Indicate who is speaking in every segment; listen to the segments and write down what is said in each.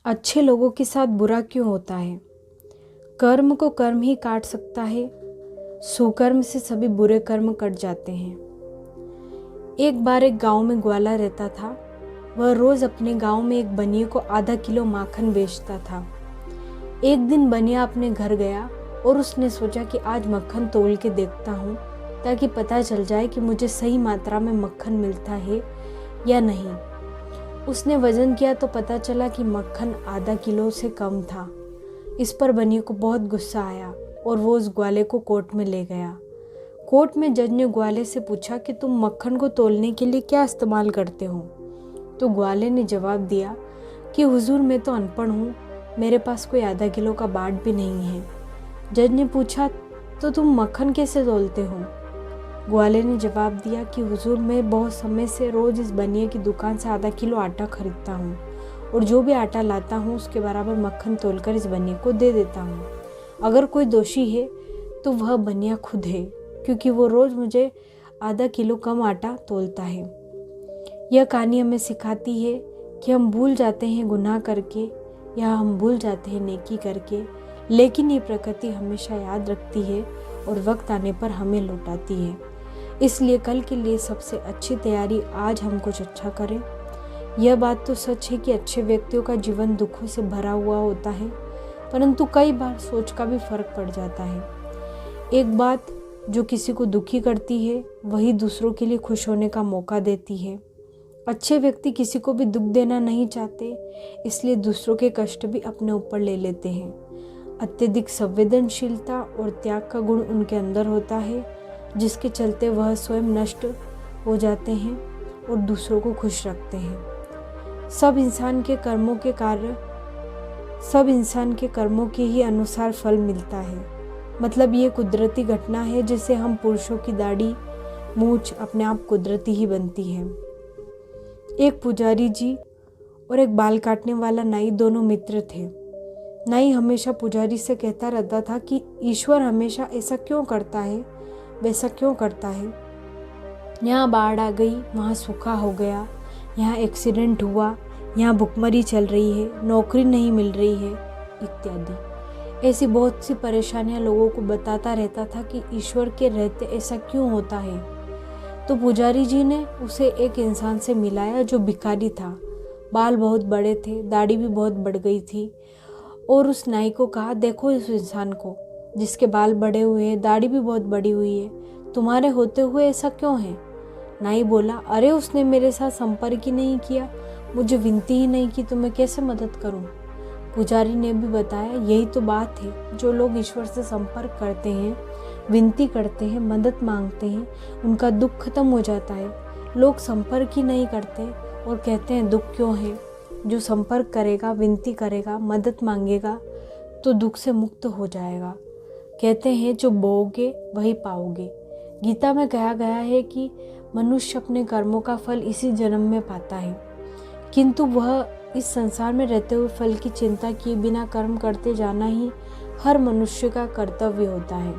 Speaker 1: अच्छे लोगों के साथ बुरा क्यों होता है? कर्म को कर्म ही काट सकता है। सुकर्म से सभी बुरे कर्म कट जाते हैं। एक बार एक गांव में ग्वाला रहता था। वह रोज अपने गांव में एक बनिए को आधा किलो माखन बेचता था। एक दिन बनिया अपने घर गया और उसने सोचा कि आज मक्खन तोल के देखता हूँ ताकि पता चल जाए कि मुझे सही मात्रा में मक्खन मिलता है या नहीं। उसने वजन किया तो पता चला कि मक्खन आधा किलो से कम था। इस पर बनिए को बहुत गुस्सा आया और वो उस ग्वाले को कोर्ट में ले गया। कोर्ट में जज ने ग्वाले से पूछा कि तुम मक्खन को तोलने के लिए क्या इस्तेमाल करते हो? तो ग्वाले ने जवाब दिया कि हुजूर, मैं तो अनपढ़ हूँ, मेरे पास कोई आधा किलो का बाट भी नहीं है। जज ने पूछा, तो तुम मक्खन कैसे तोलते हो? ग्वाले ने जवाब दिया कि हुजूर, मैं बहुत समय से रोज इस बनिए की दुकान से आधा किलो आटा खरीदता हूँ और जो भी आटा लाता हूँ उसके बराबर मक्खन तोलकर इस बनिए को दे देता हूँ। अगर कोई दोषी है तो वह बनिया खुद है, क्योंकि वो रोज मुझे आधा किलो कम आटा तोलता है। यह कहानी हमें सिखाती है कि हम भूल जाते हैं गुनाह करके या हम भूल जाते हैं नेकी करके, लेकिन ये प्रकृति हमेशा याद रखती है और वक्त आने पर हमें लौटाती है। इसलिए कल के लिए सबसे अच्छी तैयारी आज हम कुछ अच्छा करें। यह बात तो सच है कि अच्छे व्यक्तियों का जीवन दुखों से भरा हुआ होता है, परंतु कई बार सोच का भी फर्क पड़ जाता है। एक बात जो किसी को दुखी करती है वही दूसरों के लिए खुश होने का मौका देती है। अच्छे व्यक्ति किसी को भी दुख देना नहीं चाहते, इसलिए दूसरों के कष्ट भी अपने ऊपर ले लेते हैं। अत्यधिक संवेदनशीलता और त्याग का गुण उनके अंदर होता है, जिसके चलते वह स्वयं नष्ट हो जाते हैं और दूसरों को खुश रखते हैं। सब इंसान के कर्मों के ही अनुसार फल मिलता है। मतलब ये कुदरती घटना है, जिसे हम पुरुषों की दाढ़ी मूंछ अपने आप कुदरती ही बनती है। एक पुजारी जी और एक बाल काटने वाला नाई दोनों मित्र थे। नाई हमेशा पुजारी से कहता रहता था कि ईश्वर हमेशा ऐसा क्यों करता है, वैसा क्यों करता है। यहाँ बाढ़ आ गई, वहाँ सूखा हो गया, यहाँ एक्सीडेंट हुआ, यहाँ भुखमरी चल रही है, नौकरी नहीं मिल रही है, इत्यादि। ऐसी बहुत सी परेशानियाँ लोगों को बताता रहता था कि ईश्वर के रहते ऐसा क्यों होता है। तो पुजारी जी ने उसे एक इंसान से मिलाया जो भिखारी था। बाल बहुत बड़े थे, दाढ़ी भी बहुत बढ़ गई थी, और उस नाई को कहा, देखो इस इंसान को, जिसके बाल बड़े हुए हैं, दाढ़ी भी बहुत बड़ी हुई है, तुम्हारे होते हुए ऐसा क्यों है? नाई बोला, अरे उसने मेरे साथ संपर्क ही नहीं किया, मुझे विनती ही नहीं की, तो मैं कैसे मदद करूं? पुजारी ने भी बताया, यही तो बात है, जो लोग ईश्वर से संपर्क करते हैं, विनती करते हैं, मदद मांगते हैं, उनका दुख खत्म हो जाता है। लोग संपर्क ही नहीं करते और कहते हैं दुख क्यों है। जो संपर्क करेगा, विनती करेगा, मदद मांगेगा तो दुख से मुक्त हो जाएगा। कहते हैं जो बोओगे वही पाओगे। गीता में कहा गया है कि मनुष्य अपने कर्मों का फल इसी जन्म में पाता है, किंतु वह इस संसार में रहते हुए फल की चिंता किए बिना कर्म करते जाना ही हर मनुष्य का कर्तव्य होता है।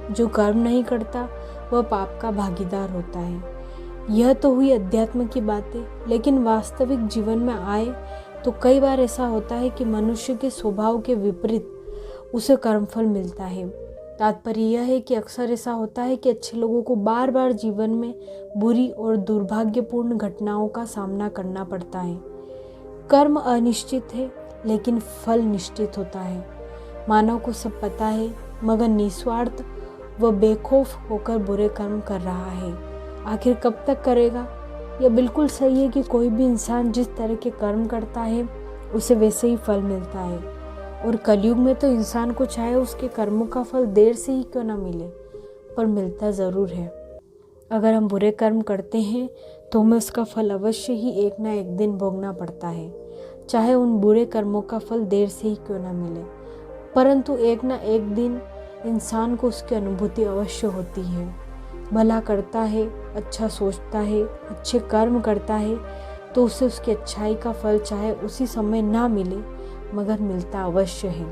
Speaker 1: जो कर्म नहीं करता वह पाप का भागीदार होता है। यह तो हुई अध्यात्म की बातें, लेकिन वास्तविक जीवन में आए तो कई बार ऐसा होता है कि मनुष्य के स्वभाव के विपरीत उसे कर्मफल मिलता है। तात्पर्य यह है कि अक्सर ऐसा होता है कि अच्छे लोगों को बार बार जीवन में बुरी और दुर्भाग्यपूर्ण घटनाओं का सामना करना पड़ता है। कर्म अनिश्चित है, लेकिन फल निश्चित होता है। मानव को सब पता है, मगर निस्वार्थ व बेखौफ होकर बुरे कर्म कर रहा है। आखिर कब तक करेगा? यह बिल्कुल सही है कि कोई भी इंसान जिस तरह के कर्म करता है उसे वैसे ही फल मिलता है, और कलयुग में तो इंसान को चाहे उसके कर्मों का फल देर से ही क्यों ना मिले, पर मिलता ज़रूर है। अगर हम बुरे कर्म करते हैं तो हमें उसका फल अवश्य ही एक ना एक दिन भोगना पड़ता है, चाहे उन बुरे कर्मों का फल देर से ही क्यों ना मिले, परंतु एक ना एक दिन इंसान को उसकी अनुभूति अवश्य होती है। भला करता है, अच्छा सोचता है, अच्छे कर्म करता है तो उसे उसकी अच्छाई का फल चाहे उसी समय ना मिले, मगर मिलता अवश्य है।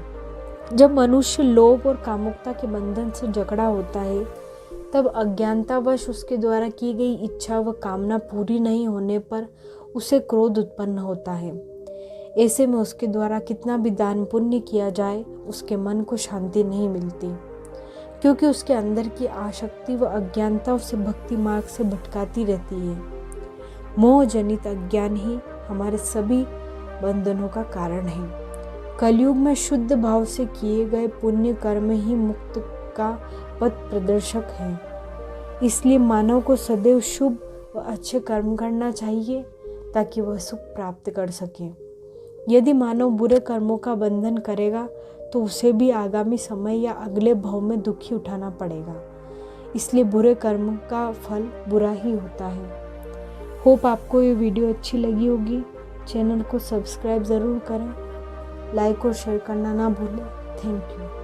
Speaker 1: जब मनुष्य लोभ और कामुकता के बंधन से जकड़ा होता है, तब अज्ञानतावश उसके द्वारा की गई इच्छा व कामना पूरी नहीं होने पर उसे क्रोध उत्पन्न होता है। ऐसे में उसके द्वारा कितना भी दान पुण्य किया जाए उसके मन को शांति नहीं मिलती, क्योंकि उसके अंदर की आसक्ति व अज्ञानता उसे भक्ति मार्ग से भटकाती रहती है। मोह जनित अज्ञान ही हमारे सभी बंधनों का कारण है। कलयुग में शुद्ध भाव से किए गए पुण्य कर्म ही मुक्त का पथ प्रदर्शक है। इसलिए मानव को सदैव शुभ व अच्छे कर्म करना चाहिए ताकि वह सुख प्राप्त कर सके। यदि मानव बुरे कर्मों का बंधन करेगा तो उसे भी आगामी समय या अगले भव में दुखी उठाना पड़ेगा। इसलिए बुरे कर्म का फल बुरा ही होता है। होप आपको ये वीडियो अच्छी लगी होगी। चैनल को सब्सक्राइब ज़रूर करें, लाइक और शेयर करना ना भूलें। Thank you.